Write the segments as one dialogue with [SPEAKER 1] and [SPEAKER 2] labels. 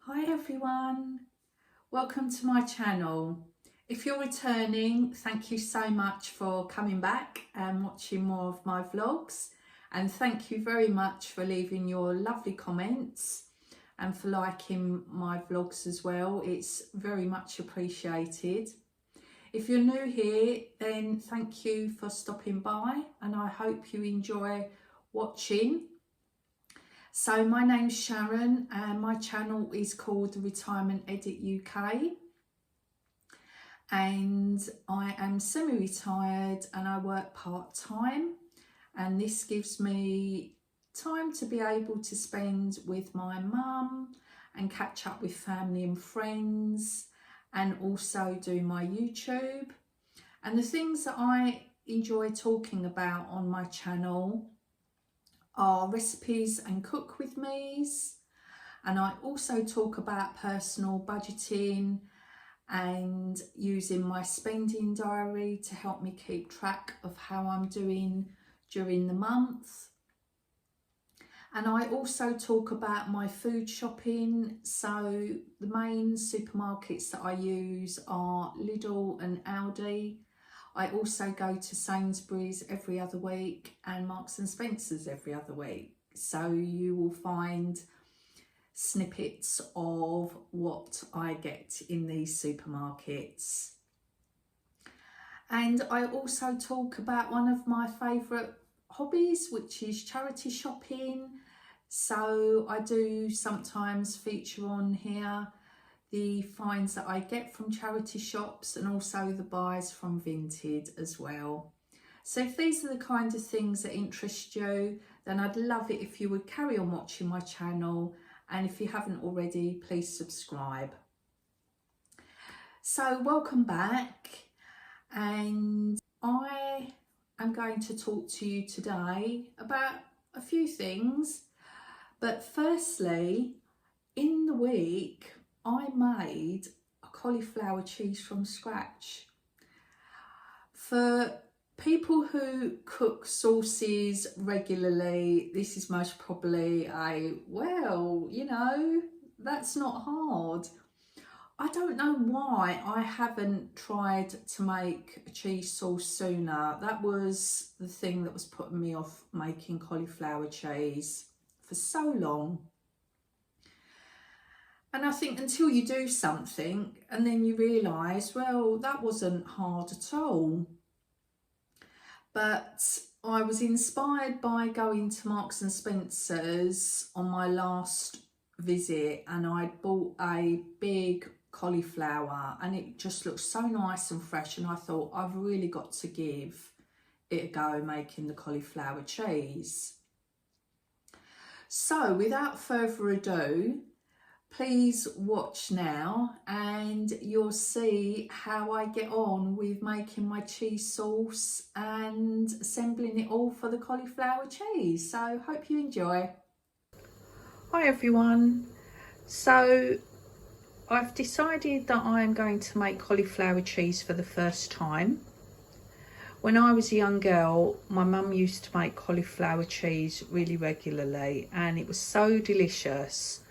[SPEAKER 1] Hi everyone, welcome to my channel. If you're returning, thank you so much for coming back and watching more of my vlogs, and thank you very much for leaving your lovely comments and for liking my vlogs as well. It's very much appreciated. If you're new here, then thank you for stopping by and I hope you enjoy watching. So my name's Sharon and my channel is called The Retirement Edit UK, and I am semi-retired and I work part-time, and this gives me time to be able to spend with my mum and catch up with family and friends, and also do my YouTube. And the things that I enjoy talking about on my channel are recipes and cook with me's, and I also talk about personal budgeting and using my spending diary to help me keep track of how I'm doing during the month. And I also talk about my food shopping. So the main supermarkets that I use are Lidl and Aldi. I also go to Sainsbury's every other week and Marks and Spencer's every other week. So you will find snippets of what I get in these supermarkets. And I also talk about one of my favourite hobbies, which is charity shopping. So I do sometimes feature on here the finds that I get from charity shops and also the buys from Vinted as well. So if these are the kind of things that interest you, then I'd love it if you would carry on watching my channel, and if you haven't already, please subscribe. So welcome back, and I am going to talk to you today about a few things. But firstly, in the week I made a cauliflower cheese from scratch. For people who cook sauces regularly, this is most probably well, you know, that's not hard. I don't know why I haven't tried to make a cheese sauce sooner. That was the thing that was putting me off making cauliflower cheese for so long. And I think until you do something and then you realise, well, that wasn't hard at all. But I was inspired by going to Marks and Spencer's on my last visit, and I bought a big cauliflower and it just looked so nice and fresh, and I thought I've really got to give it a go making the cauliflower cheese. So without further ado, please watch now and you'll see how I get on with making my cheese sauce and assembling it all for the cauliflower cheese. So hope you enjoy. Hi everyone. So I've decided that I'm going to make cauliflower cheese for the first time. When I was a young girl, my mum used to make cauliflower cheese really regularly and it was so delicious.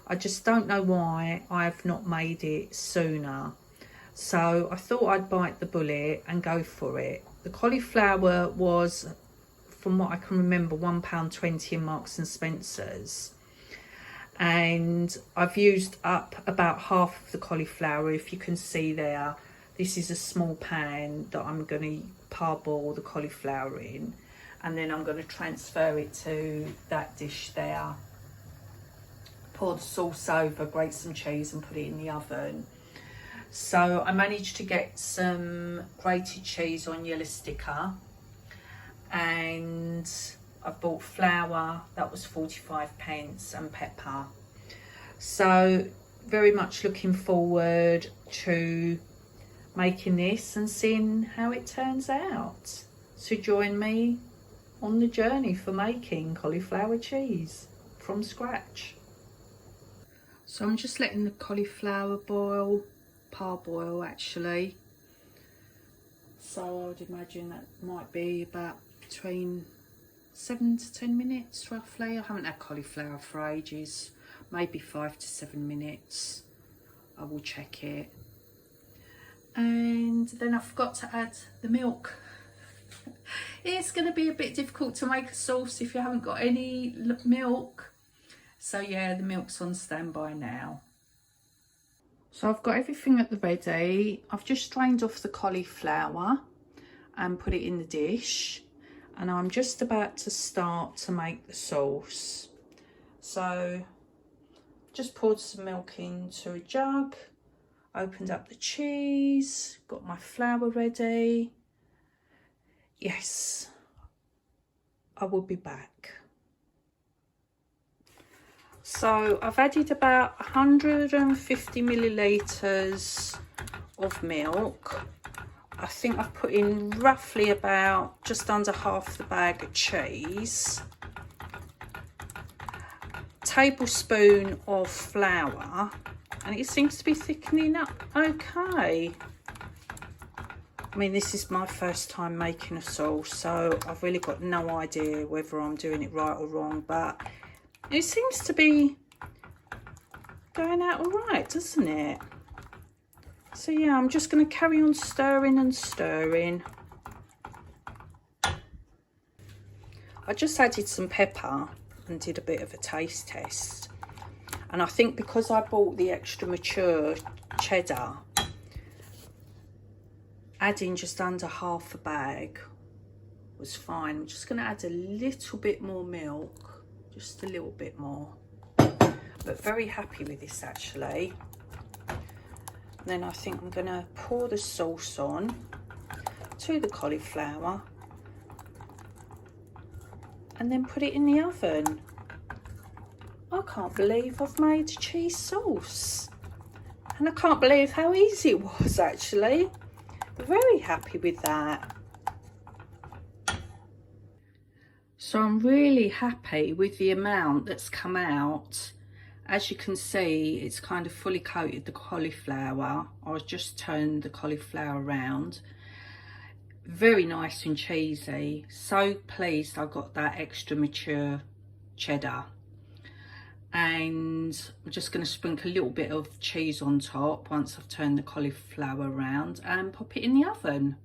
[SPEAKER 1] I just don't know why I've not made it sooner. So I thought I'd bite the bullet and go for it. The cauliflower was, from what I can remember, £1.20 in Marks and Spencer's. And I've used up about half of the cauliflower, if you can see there. This is a small pan that I'm going to parboil the cauliflower in. And then I'm going to transfer it to that dish there. Pour the sauce over, grate some cheese and put it in the oven. So I managed to get some grated cheese on yellow sticker, and I bought flour, that was 45p, and pepper. So very much looking forward to making this and seeing how it turns out. So join me on the journey for making cauliflower cheese from scratch. So I'm just letting the cauliflower boil, parboil actually. So I would imagine that might be about between 7 to 10 minutes roughly. I haven't had cauliflower for ages. maybe 5 to 7 minutes. I will check it. And then I forgot to add the milk. It's going to be a bit difficult to make a sauce if you haven't got any milk. So yeah, the milk's on standby now. So I've got everything at the ready. I've just drained off the cauliflower and put it in the dish. And I'm just about to start to make the sauce. So just poured some milk into a jug, opened up the cheese, got my flour ready. Yes, I will be back. So I've added about 150 millilitres of milk. I think I've put in roughly about just under half the bag of cheese. Tablespoon of flour, and it seems to be thickening up okay. I mean, this is my first time making a sauce, so I've really got no idea whether I'm doing it right or wrong, but it seems to be going out all right, doesn't it? So yeah, I'm just going to carry on stirring and stirring. I just added some pepper and did a bit of a taste test. And I think because I bought the extra mature cheddar, adding just under half a bag was fine. I'm just going to add a little bit more milk, just a little bit more. But very happy with this actually. Then I think I'm going to pour the sauce on to the cauliflower and then put it in the oven. I can't believe I've made cheese sauce, and I can't believe how easy it was actually. Very happy with that. So I'm really happy with the amount that's come out. As you can see, it's kind of fully coated the cauliflower. I just turned the cauliflower around. Very nice and cheesy. So pleased I got that extra mature cheddar. And I'm just going to sprinkle a little bit of cheese on top once I've turned the cauliflower around and pop it in the oven.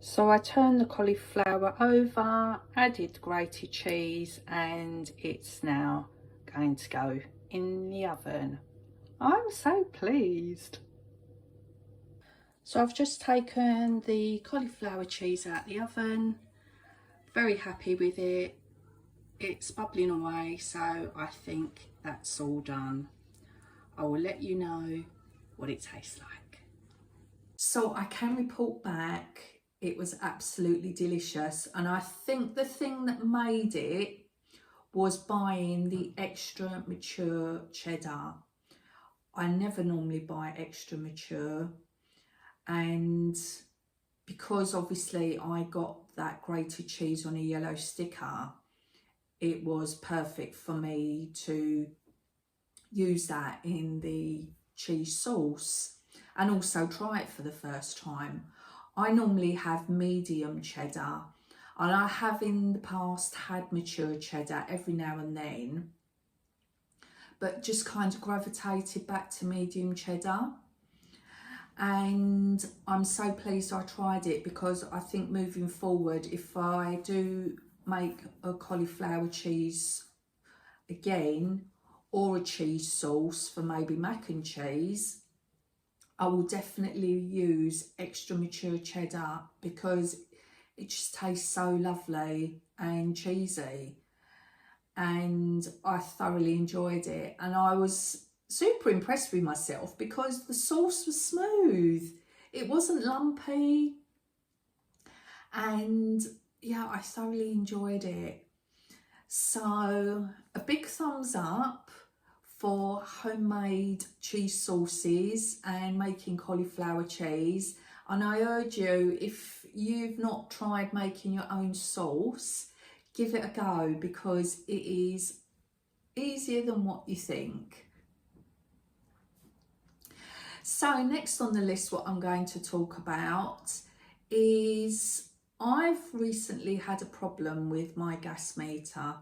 [SPEAKER 1] So I turned the cauliflower over, added grated cheese, and it's now going to go in the oven. I'm so pleased. So I've just taken the cauliflower cheese out the oven. Very happy with it. It's bubbling away, so I think that's all done. I will let you know what it tastes like. So I can report back, it was absolutely delicious, and I think the thing that made it was buying the extra mature cheddar. I never normally buy extra mature, and because obviously I got that grated cheese on a yellow sticker, it was perfect for me to use that in the cheese sauce and also try it for the first time. I normally have medium cheddar, and I have in the past had mature cheddar every now and then, but just kind of gravitated back to medium cheddar. And I'm so pleased I tried it, because I think moving forward, if I do make a cauliflower cheese again, or a cheese sauce for maybe mac and cheese, I will definitely use extra mature cheddar, because it just tastes so lovely and cheesy, and I thoroughly enjoyed it. And I was super impressed with myself because the sauce was smooth, it wasn't lumpy, and yeah, I thoroughly enjoyed it. So a big thumbs up for homemade cheese sauces and making cauliflower cheese. And I urge you, if you've not tried making your own sauce, give it a go, because it is easier than what you think. So next on the list, what I'm going to talk about is I've recently had a problem with my gas meter.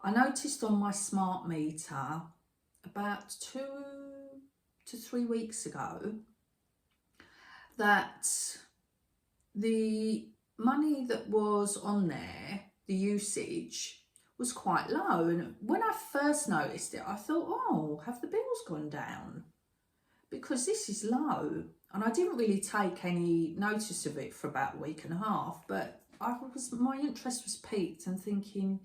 [SPEAKER 1] I noticed on my smart meter about 2 to 3 weeks ago that the money that was on there, the usage, was quite low. And when I first noticed it, I thought, oh, have the bills gone down? Because this is low. And I didn't really take any notice of it for about a week and a half, but my interest was piqued and thinking,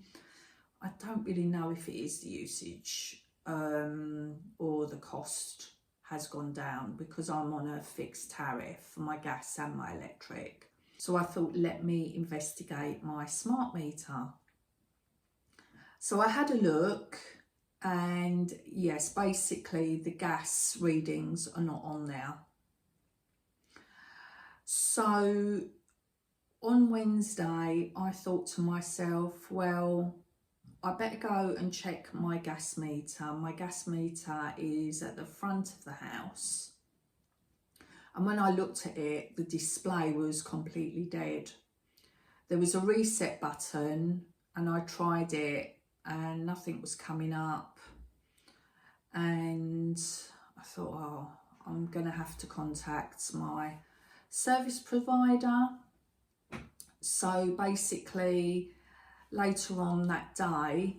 [SPEAKER 1] I don't really know if it is the usage or the cost has gone down, because I'm on a fixed tariff for my gas and my electric. So I thought, let me investigate my smart meter. So I had a look, and yes, basically the gas readings are not on there. So on Wednesday, I thought to myself, well, I better go and check my gas meter. My gas meter is at the front of the house. And when I looked at it, the display was completely dead. There was a reset button and I tried it and nothing was coming up. And I thought, oh, I'm going to have to contact my service provider. So basically, later on that day,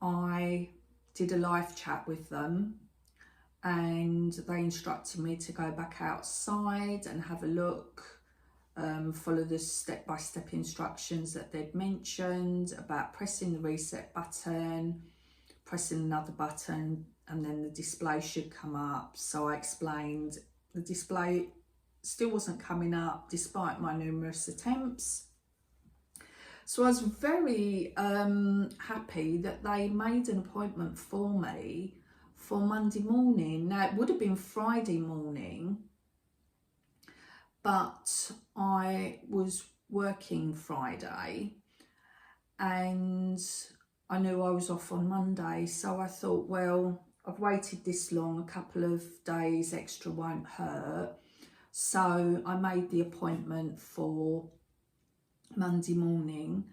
[SPEAKER 1] I did a live chat with them and they instructed me to go back outside and have a look, follow the step-by-step instructions that they'd mentioned about pressing the reset button, pressing another button, and then the display should come up. So I explained the display still wasn't coming up despite my numerous attempts. So I was very happy that they made an appointment for me for Monday morning. Now, it would have been Friday morning, but I was working Friday and I knew I was off on Monday. So I thought, well, I've waited this long, a couple of days extra won't hurt. So I made the appointment for Monday morning,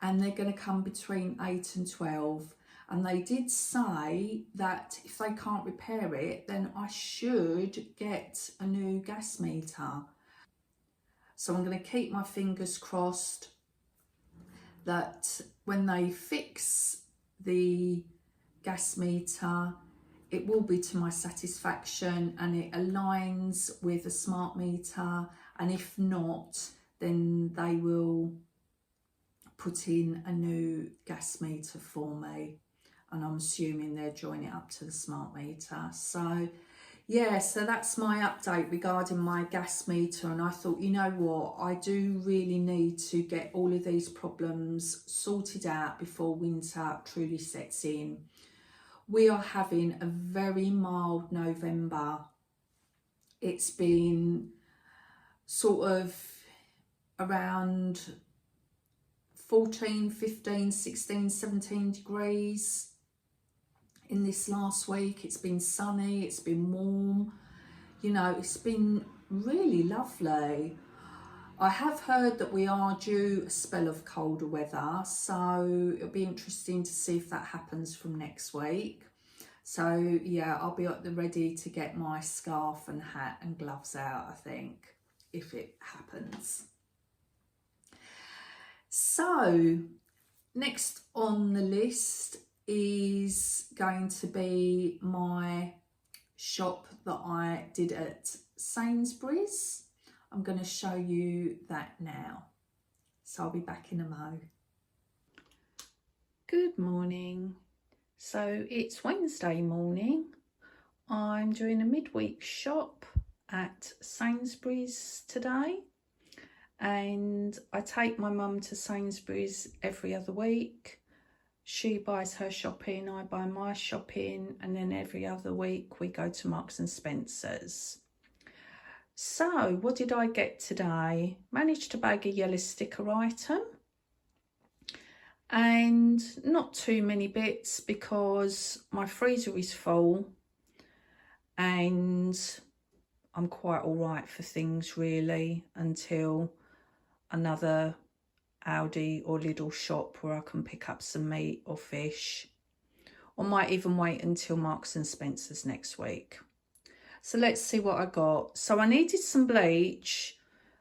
[SPEAKER 1] and they're going to come between 8 and 12. And they did say that if they can't repair it, then I should get a new gas meter. So I'm going to keep my fingers crossed that when they fix the gas meter, it will be to my satisfaction and it aligns with a smart meter. And if not, then they will put in a new gas meter for me. And I'm assuming they'll join it up to the smart meter. So yeah, so that's my update regarding my gas meter. And I thought, you know what, I do really need to get all of these problems sorted out before winter truly sets in. We are having a very mild November. It's been sort of around 14, 15, 16, 17 degrees in this last week. It's been sunny, it's been warm, you know, it's been really lovely. I have heard that we are due a spell of colder weather, so it'll be interesting to see if that happens from next week. So yeah, I'll be at the ready to get my scarf and hat and gloves out, I think, if it happens. So next on the list is going to be my shop that I did at Sainsbury's. I'm going to show you that now. So I'll be back in a mo. Good morning. So it's Wednesday morning. I'm doing a midweek shop at Sainsbury's today. And I take my mum to Sainsbury's every other week. She buys her shopping, I buy my shopping, and then every other week we go to Marks and Spencer's. So what did I get today? Managed to bag a yellow sticker item. And not too many bits because my freezer is full and I'm quite all right for things really until another Aldi or Lidl shop where I can pick up some meat or fish, or might even wait until Marks and Spencer's next week. So let's see what I got. So I needed some bleach,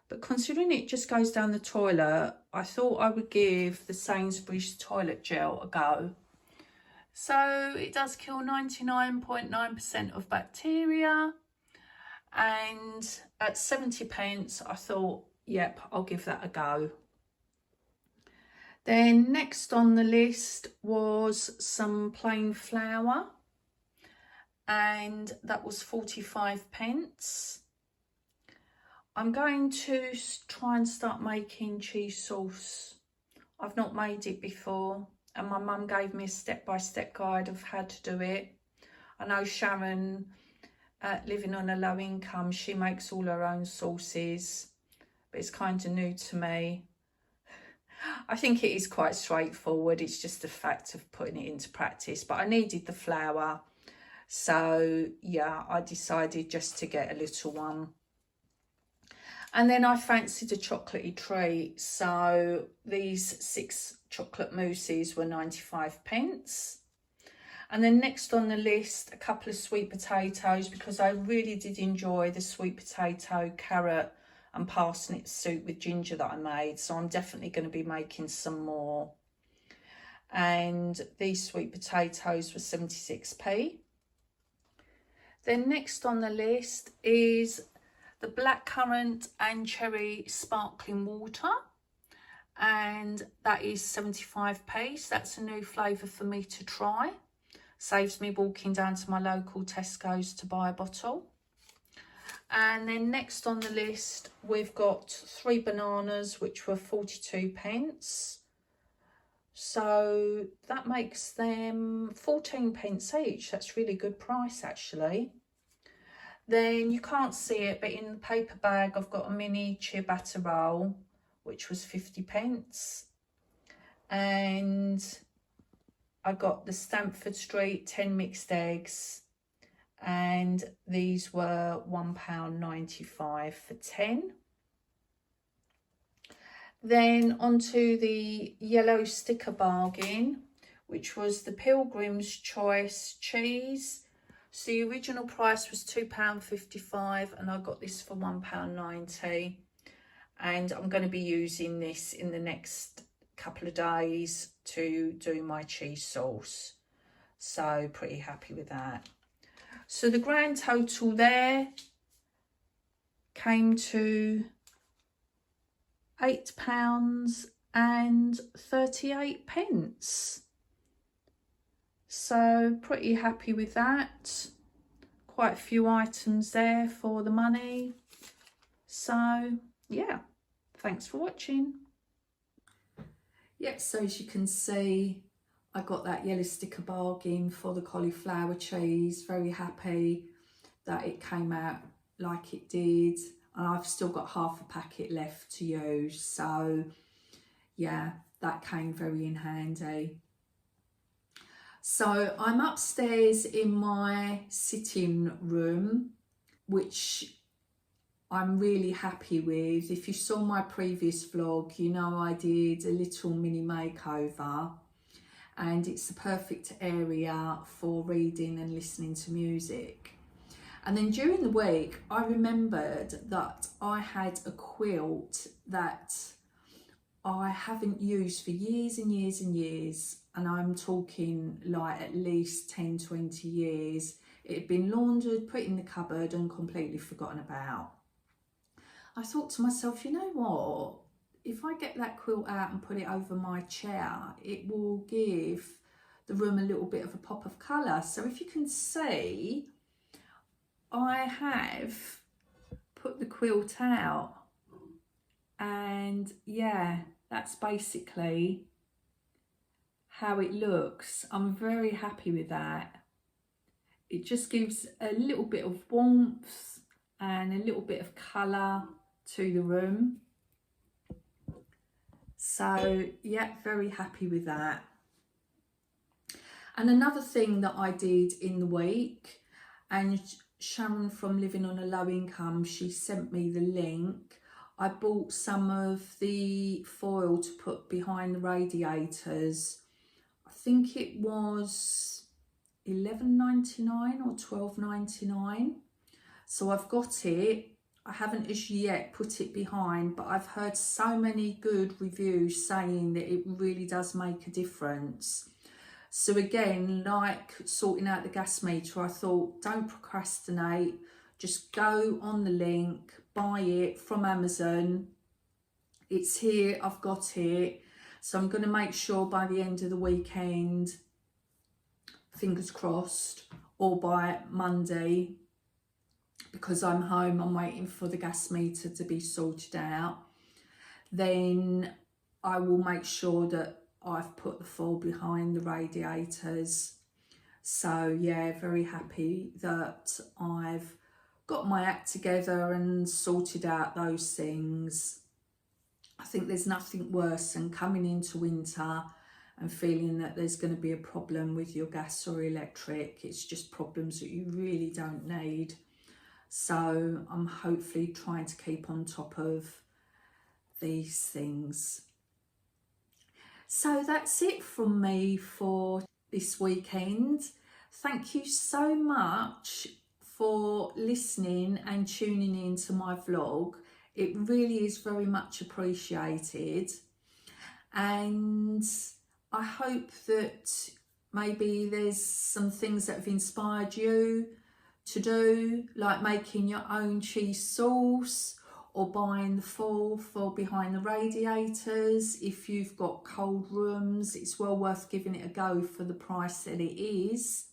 [SPEAKER 1] but considering it just goes down the toilet, I thought I would give the Sainsbury's toilet gel a go. So it does kill 99.9% of bacteria, and at 70p I thought, yep, I'll give that a go. Then next on the list was some plain flour, and that was 45p. I'm going to try and start making cheese sauce. I've not made it before, and my mum gave me a step-by-step guide of how to do it. I know Sharon, living on a low income, she makes all her own sauces, but it's kind of new to me. I think it is quite straightforward. It's just a fact of putting it into practice. But I needed the flour, so yeah, I decided just to get a little one. And then I fancied a chocolatey treat, so these 6 chocolate mousses were 95p. And then next on the list, a couple of sweet potatoes, because I really did enjoy the sweet potato, carrot and parsnip soup with ginger that I made. So I'm definitely going to be making some more. And these sweet potatoes were 76p. Then next on the list is the blackcurrant and cherry sparkling water, and that is 75p. So that's a new flavour for me to try. Saves me walking down to my local Tesco's to buy a bottle. And then next on the list, we've got 3 bananas, which were 42p. So that makes them 14p each. That's really good price, actually. Then you can't see it, but in the paper bag, I've got a mini ciabatta roll, which was 50p. And I got the Stamford Street 10 mixed eggs, and these were £1.95 for 10. Then onto the yellow sticker bargain, which was the Pilgrim's Choice cheese. So the original price was £2.55, and I got this for £1.90. And I'm going to be using this in the next couple of days to do my cheese sauce. So pretty happy with that. So the grand total there came to £8.38. So pretty happy with that. Quite a few items there for the money. So yeah, thanks for watching. Yep, so as you can see, I got that yellow sticker bargain for the cauliflower cheese. Very happy that it came out like it did. And I've still got half a packet left to use. So yeah, that came very in handy. So I'm upstairs in my sitting room, which I'm really happy with. If you saw my previous vlog, you know I did a little mini makeover, and it's the perfect area for reading and listening to music. And then during the week, I remembered that I had a quilt that I haven't used for years and years and years, and I'm talking like at least 10-20 years. It had been laundered, put in the cupboard and completely forgotten about. I thought to myself, you know what, if I get that quilt out and put it over my chair, it will give the room a little bit of a pop of colour. So if you can see, I have put the quilt out, and yeah, that's basically how it looks. I'm very happy with that. It just gives a little bit of warmth and a little bit of colour to the room. So yeah, very happy with that. And another thing that I did in the week, and Sharon from Living on a Low Income, she sent me the link I bought some of the foil to put behind the radiators. I think it was £11.99 or £12.99. So I've got it. I haven't as yet put it behind, but I've heard so many good reviews saying that it really does make a difference. So again, like sorting out the gas meter, I thought, don't procrastinate. Just go on the link, buy it from Amazon. It's here, I've got it. So I'm going to make sure by the end of the weekend, fingers crossed, or by Monday, because I'm home, I'm waiting for the gas meter to be sorted out. Then I will make sure that I've put the foil behind the radiators. So yeah, very happy that I've got my act together and sorted out those things. I think there's nothing worse than coming into winter and feeling that there's going to be a problem with your gas or electric. It's just problems that you really don't need. So I'm hopefully trying to keep on top of these things. So that's it from me for this weekend. Thank you so much for listening and tuning in to my vlog. It really is very much appreciated. And I hope that maybe there's some things that have inspired you to do, like making your own cheese sauce or buying the foil for behind the radiators. If you've got cold rooms, it's well worth giving it a go for the price that it is.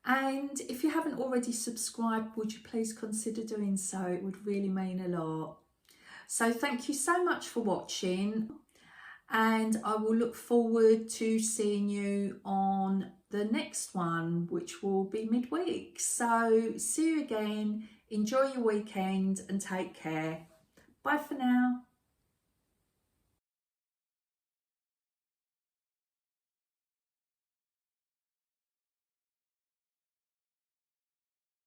[SPEAKER 1] And if you haven't already subscribed, would you please consider doing so? It would really mean a lot. So thank you so much for watching, and I will look forward to seeing you on the next one, which will be midweek. So see you again. Enjoy your weekend and take care. Bye for now.